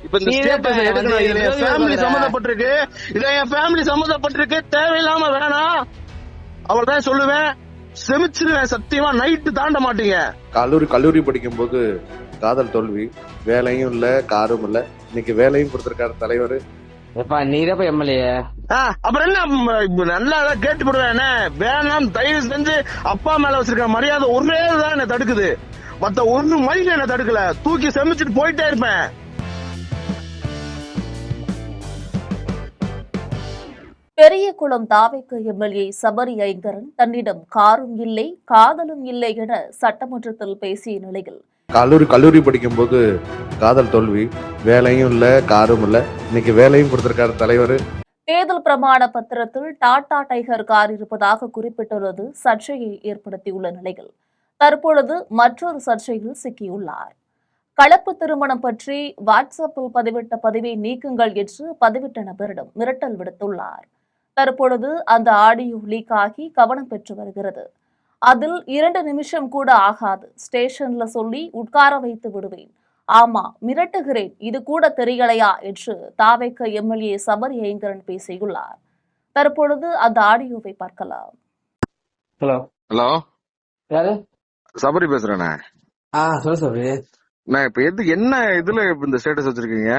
இப்ப இந்த நீ ஸ்டேட்டஸ் எடுக்கணும். இதுல என் ஃபேமிலி சம்மந்தப்பட்டிருக்கு, இதுல என் ஃபேமிலி சம்மந்தப்பட்டிருக்கு. தேவையில்லாம வேணாம், அவ்வளவுதான் சொல்லுவேன். செமிச்சிருவேன் சத்தியமா. நைட்டு தாண்ட மாட்டீங்க. கல்லூரி படிக்கும் போது காதல் தோல்வி, வேலையும் இல்ல காரும் இல்ல, இன்னைக்கு வேலையும் கொடுத்திருக்காரு தலைவர். நீதான் எம்எல்ஏ. அப்புறம் என்ன நல்லா கேட்டு போடுவேன். என்ன வேணாம், தயவு செஞ்சு அப்பா மேல வச்சிருக்க மரியாதை ஒரே தான் என்ன தடுக்குது. மத்த ஒண்ணு மைல என்ன தடுக்கல. தூக்கி செமிச்சிட்டு போயிட்டே இருப்பேன். பெரியகுளம் தாவேக்கு எம்எல்ஏ சபரி ஐங்கரன் தன்னிடம் காரும் இல்லை காதலும் இல்லை என சட்டமன்றத்தில் பேசிய நிலையில் கல்லூரி படிக்கும் போது காதல் தோல்வி, வேலையும் இல்ல காரும் இல்ல, இன்னைக்கு வேலையும் கொடுத்திருக்காரு தலைவர். தேர்தல் பிரமாண பத்திரத்தில் டாடா டைகர் கார் இருப்பதாக குறிப்பிட்டுள்ளது சர்ச்சையை ஏற்படுத்தியுள்ள நிலையில் தற்பொழுது மற்றொரு சர்ச்சையில் சிக்கியுள்ளார். கலப்பு திருமணம் பற்றி வாட்ஸ்அப்பில் பதிவிட்ட பதிவை நீக்குங்கள் என்று பதிவிட்ட நபரிடம் மிரட்டல் விடுத்துள்ளார். தற்பொழுது அந்த ஆடியோ லீக் ஆகி கவனம் பெற்று வருகிறது. அதில் 2 நிமிஷம் கூட ஆகாது. ஸ்டேஷன்ல சொல்லி உட்கார வைத்து விடுவேன், ஆமா மிரட்டுகிறேன், இது கூட தெரியலையா என்று தாவேக்க எம்எல்ஏ சபரி ஐங்கரன் பேசியுள்ளார். தற்பொழுது அந்த ஆடியோவை பார்க்கலாம். ஹலோ ஹலோ, யாரு? சபரி பேசுறேண்ணே. சொல்லு சபரி. நான் இப்ப என்ன இதுல இந்த ஸ்டேட்டஸ் வச்சிருக்கீங்க?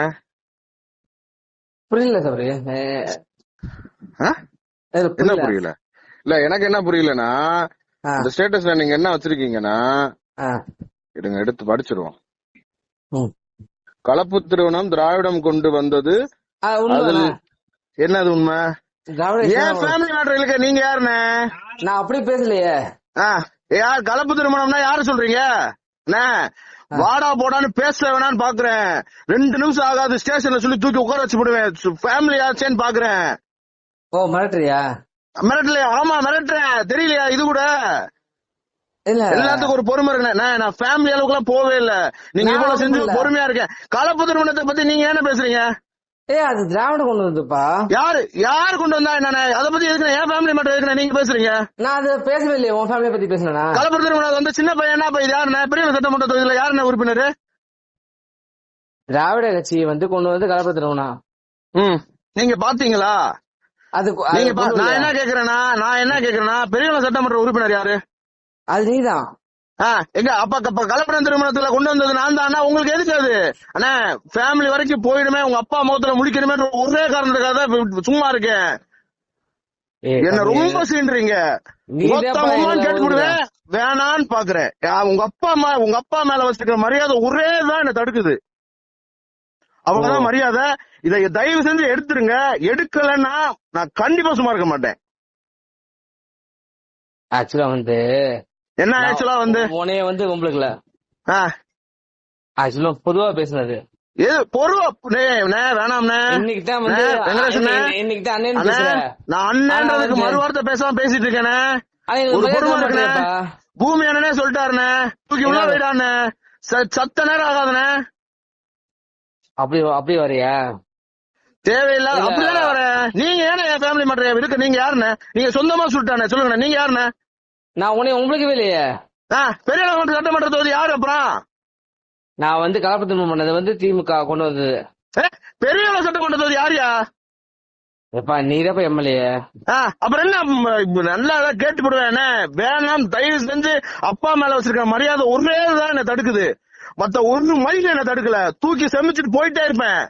புரியல சபரி. என்ன புரியல? இல்ல எனக்கு என்ன புரியலன்னா, இந்த ஸ்டேட்டஸ்ல நீங்க என்ன வச்சிருக்கீங்கன்னா, எடுத்து படிச்சிருவோம். கலப்பு திருமணம் திராவிடம் கொண்டு வந்தது. என்னது உண்மை? ஏன் ஃபேமிலி மேட்டர் இல்ல? நீங்க யாருண்ணே? நான் அப்படி பேசலையே. யார் கலப்பு திருமணம்னா யாரு சொல்றீங்க? வாடா போடான்னு பேச வேணான்னு பாக்குறேன். 2 நிமிஷம் ஆகாது ஸ்டேஷன்ல சொல்லி தூக்கி உட்கார வச்சு போடுவேன். ஃபேமிலி ஆச்சேன்னு பாக்குறேன். ஓ மிரட்டுறியா? மிரட்டலையா? ஆமா மிரட்டுறேன். தெரியலையா இது கூட? எல்லாத்துக்கும் ஒரு பொறுமை இருக்கு. நான் ஃபேமிலி அளவுக்கு எல்லாம் போவே இல்ல. நீங்க இவ்வளவு செஞ்சு பொறுமையா இருக்கேன். கலப்பு திருமணத்தை பத்தி நீங்க என்ன பேசுறீங்க? அது திராவிடம் கொண்டு வந்துப்பா. யாரு கொண்டு வந்தா என்ன? அதை பத்தி எதுக்கு என் ஃபேமிலி மட்டும் எதுக்கு நீங்க பேசுறீங்க? நான் அது பேசவே இல்லையே. உன் ஃபேமிலியை பத்தி பேசுனா? கலப்பு திருமணம் வந்து சின்ன பையன் என்ன பையன்? யாருண்ணே? பெரிய சட்டமன்ற தொகுதியில யாருண்ணே உறுப்பினர்? திராவிட கட்சி கொண்டு வந்து கலப்பு திருமணம். நீங்க பாத்தீங்களா? நான் என்ன கேக்குறேன்னா பெரியவங்க சட்டமன்ற உறுப்பினர் யாரு? அது நீதான். எங்க அப்ப கலப்படம் திருமணத்துல கொண்டு வந்தது நான் தான். உங்களுக்கு எதுக்கு அது? அண்ணா ஃபேமிலி வரைக்கும் போயிடுமே, உங்க அப்பா முகத்துல முடிக்கணுமே ஒரே காரணத்துக்காக தான் சும்மா இருக்கேன். என்ன ரொம்ப சீன்றீங்க. கேட்டு விடுவேன், வேணான்னு பாக்குறேன். உங்க அப்பா மேல வச்சிருக்கிற மரியாதை ஒரே தான் என்ன தடுக்குது. அவ்வளவுதான் மரியாதை. இதை தயவு செஞ்சு எடுத்துருங்க. எடுக்கலன்னா நான் கண்டிப்பா சும்மா இருக்க மாட்டேன். ஆக்சுவலா என்ன ஆக்சுவலா உனைய உங்களுக்கு ஆக்சுவலா பொதுவா பேசுனது. வேணாம்ண்ணே. நான் அண்ணன்றதுக்கு மறுவார்த்தை பேசாம பேசிட்டு இருக்கேனே. ஒரு பொறுமை இருக்குண்ணே. பூமி அண்ணனே சொல்லிட்டாருண்ணே, தூக்கி உள்ள போயிடாண்ணே. சத்த நேரம் ஆகாதுண்ணே. அப்படி வரையா? தேவையில்லாத அப்படிதானே வரேன். நீங்க ஏன்னா என் ஃபேமிலி மட்டும் இருக்கு? நீங்க யாருண்ணே? நீங்க சொந்தமா சொல்லிட்டானே, சொல்லுங்க நீங்க யாருண்ணே? நான் உங்களுக்கு இல்லையே. பெரிய சட்டமன்ற தொகுதி யாரு? அப்புறம் நான் கலப்பு திருமணம் பண்ணது திமுக கொண்டு வந்தது. பெரிய சட்டமன்ற தொகுதி யாரியா? நீதான் எம்எல்ஏ. அப்புறம் என்ன நல்லா கேட்டு போடுவேன். வேணாம், தயவு செஞ்சு அப்பா மேல வச்சிருக்க மரியாதை ஒரே தான் என்ன தடுக்குது. மத்த ஒண்ணு மைல என்ன தடுக்கல. தூக்கி செமிச்சிட்டு போயிட்டே இருப்பேன்.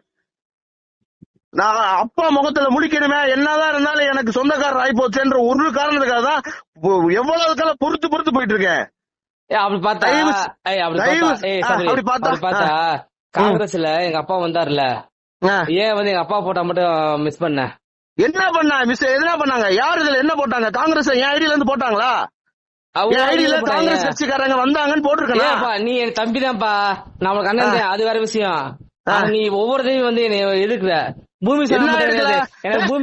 நான் அப்பா முகத்துல முடிக்கணுமே, என்னதான் இருந்தாலும் எனக்கு சொந்தக்காரர் ஆகி போச்சுன்ற ஒரு காரணத்துக்காக தான் எவ்வளவு காலம் பொறுத்து போயிட்டு இருக்கேன். அப்படி பார்த்தா காங்கிரஸ்ல எங்க அப்பா வந்தாருல, ஏன் எங்க அப்பா போட்டா மட்டும் மிஸ் பண்ண? என்ன பண்ண மிஸ்? எதுனா பண்ணாங்க? யாரு இதுல என்ன போட்டாங்க? காங்கிரஸ் என் ஐடியில இருந்து போட்டாங்களா? ஐடியில காங்கிரஸ் கட்சிக்காரங்க வந்தாங்கன்னு போட்டிருக்கேன். நீ என் தம்பி தான்ப்பா, நம்மளுக்கு அண்ணன், அது வேற விஷயம். நீ ஒவ்வொருத்தையும் என்னை எதுக்குற? பூமி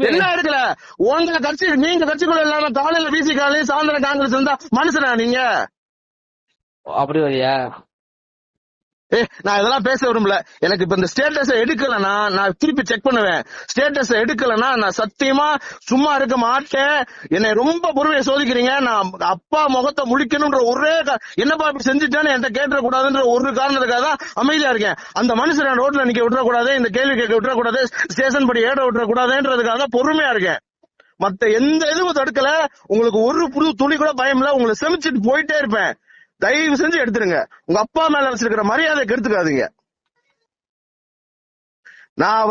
என்ன எடுக்கல? உங்க கட்சி, நீங்க கட்சிக்குள்ள இல்லாம காலையில பிசிகாலி சாயந்தரம் காங்கிரஸ் இருந்தா மனுஷனா நீங்க? அப்படி வரியா? நான் இதெல்லாம் பேச விரும்பல. எனக்கு இப்ப இந்த ஸ்டேட்டஸ் எடுக்கலன்னா நான் திருப்பி செக் பண்ணுவேன். ஸ்டேட்டஸ் எடுக்கலன்னா நான் சத்தியமா சும்மா இருக்க மாட்டேன். என்னை ரொம்ப பொறுமையை சோதிக்கிறீங்க. நான் அப்பா முகத்தை முழிக்கணும்ன்ற ஒரே என்னப்பா இப்படி செஞ்சுட்டான்னு என்கிட்ட கேட்டுற கூடாதுன்ற ஒரு காரணத்துக்காக தான் அமைதியா இருக்கேன். அந்த மனுஷன் ரோட்ல நிக்க விட்டுறக்கூடாது, இந்த கேள்வி கேட்க விட்டுறக்கூடாது, ஸ்டேஷன் படி ஏட விட்டுறக்கூடாதுன்றதுக்காக தான் பொறுமையா இருக்கேன். மத்த எந்த இதுவும் தடுக்கல. உங்களுக்கு ஒரு புது துளி கூட பயம் இல்ல. உங்களை செமிச்சிட்டு போயிட்டே இருப்பேன். தயவு செஞ்சு எடுத்துருங்க. உங்க அப்பா மேல வச்சிருக்கிற மரியாதை கெடுத்துக்காதீங்க. நான்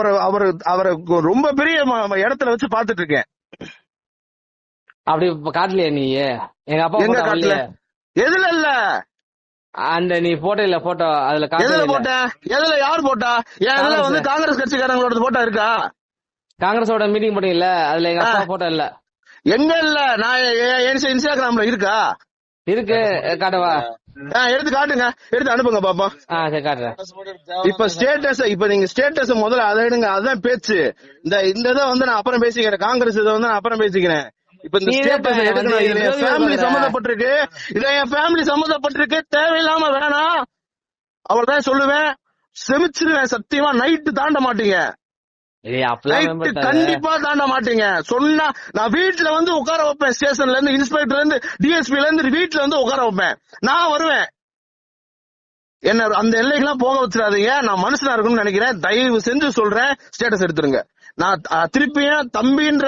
அவரை ரொம்ப பெரிய இடத்துல வச்சு பாத்துட்டு இருக்கேன். அப்படி காட்டலையா நீ? எங்க அப்பா எங்க காட்டல? எதுல இல்ல? அந்த நீ போட்டோ இல்ல போட்டோ அதுல எதுல போட்டேன்? எதுல யார் போட்டா? என் இதுல வந்து காங்கிரஸ் கட்சிக்காரங்களோட போட்டோ இருக்கா? காங்கிரஸோட மீட்டிங் போட்டீங்கல்ல, அதுல எங்க அப்பா போட்டோ இல்ல. எங்க இல்ல? நான் இன்ஸ்டாகிராம்ல இருக்கா? இருக்கு, காட்டவா? எடுத்து காட்டுங்க, எடுத்து அனுப்புங்க பாப்பா. சரி காட்டுறேன். இப்ப ஸ்டேட்டஸ், இப்ப நீங்க ஸ்டேட்டஸ் முதல்ல அதை எடுங்க. அதுதான் பேச்சு. இந்த இதை வந்து நான் அப்புறம் பேசிக்கிறேன். காங்கிரஸ் இதை வந்து நான் அப்புறம் பேசிக்கிறேன். இப்ப இந்த ஸ்டேட்டஸ் எடுக்கணும். இது என் ஃபேமிலி சம்பந்தப்பட்டிருக்கு. இதை என் ஃபேமிலி சம்பந்தப்பட்டிருக்கு. தேவையில்லாம வேணாம். அவ்வளவுதான் சொல்லுவேன். செமிச்சிருவேன் சத்தியமா. நைட்டு தாண்ட மாட்டீங்க. கண்டிப்பா தாண்ட மாட்டீங்க. சொன்னா நான் வீட்டுல வந்து உட்கார வைப்பேன். ஸ்டேஷன்ல இருந்து, இன்ஸ்பெக்டர்ல இருந்து, டிஎஸ்பில இருந்து வீட்டுல வந்து உட்கார வைப்பேன். நான் வருவேன். என்ன அந்த எல்லைக்கெல்லாம் போக வச்சிடாதீங்க. நான் மனுஷனா இருக்கும்னு நினைக்கிறேன். தயவு செஞ்சு சொல்றேன், ஸ்டேட்டஸ் எடுத்துருங்க. நான் திருப்பியும் தம்பின்ற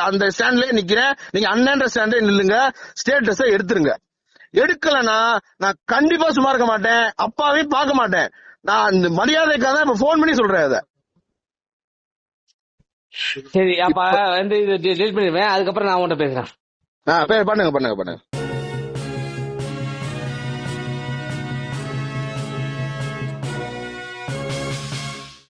அந்த ஸ்டாண்ட்லயே நிக்கிறேன். நீங்க அண்ணன்ற ஸ்டாண்ட்லயே நில்லுங்க. ஸ்டேட்டஸை எடுத்துருங்க. எடுக்கலன்னா நான் கண்டிப்பா சும்மா இருக்க மாட்டேன். அப்பாவையும் பார்க்க மாட்டேன். நான் இந்த மரியாதைக்காக தான் இப்ப போன் பண்ணி சொல்றேன். அதை சரி, அப்ப வந்து இது டெலிட் பண்ணிடுவேன். அதுக்கப்புறம் நான் உன்கிட்ட பேசுறேன். பண்ணுங்க.